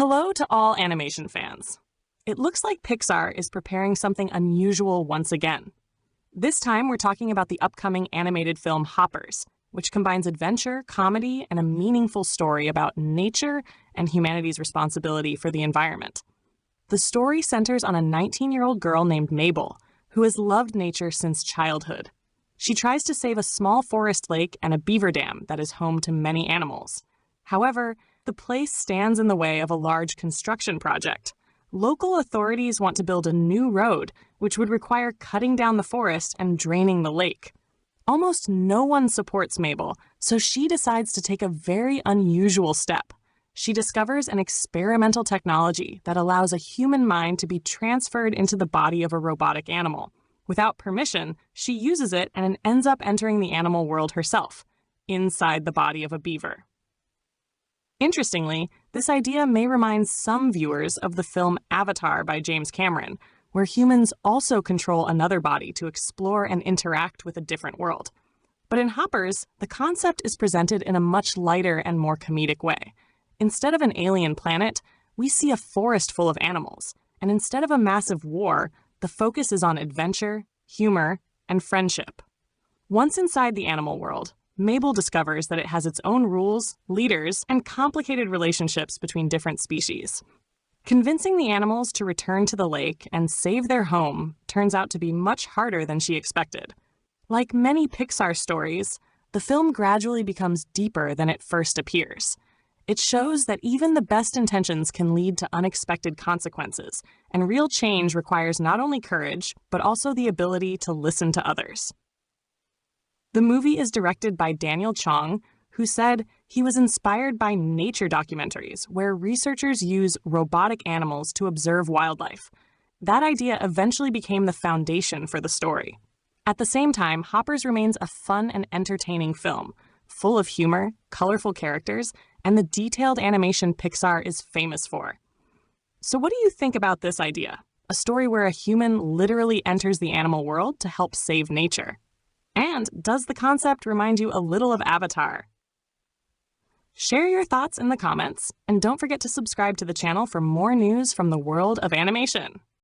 Hello to all animation fans. It looks like Pixar is preparing something unusual once again. This time we're talking about the upcoming animated film Hoppers, which combines adventure, comedy, and a meaningful story about nature and humanity's responsibility for the environment. The story centers on a 19-year-old girl named Mabel, who has loved nature since childhood. She tries to save a small forest lake and a beaver dam that is home to many animals. However, the place stands in the way of a large construction project. Local authorities want to build a new road, which would require cutting down the forest and draining the lake. Almost no one supports Mabel, so she decides to take a very unusual step. She discovers an experimental technology that allows a human mind to be transferred into the body of a robotic animal. Without permission, she uses it and ends up entering the animal world herself, inside the body of a beaver. Interestingly, this idea may remind some viewers of the film Avatar by James Cameron, where humans also control another body to explore and interact with a different world. But in Hoppers, the concept is presented in a much lighter and more comedic way. Instead of an alien planet, we see a forest full of animals, and instead of a massive war, the focus is on adventure, humor, and friendship. Once inside the animal world, Mabel discovers that it has its own rules, leaders, and complicated relationships between different species. Convincing the animals to return to the lake and save their home turns out to be much harder than she expected. Like many Pixar stories, the film gradually becomes deeper than it first appears. It shows that even the best intentions can lead to unexpected consequences, and real change requires not only courage, but also the ability to listen to others. The movie is directed by Chong, who said he was inspired by nature documentaries where researchers use robotic animals to observe wildlife. That idea eventually became the foundation for the story. At the same time, Hoppers remains a fun and entertaining film, full of humor, colorful characters, and the detailed animation Pixar is famous for. So what do you think about this idea? A story where a human literally enters the animal world to help save nature? And does the concept remind you a little of Avatar? Share your thoughts in the comments, and don't forget to subscribe to the channel for more news from the world of animation.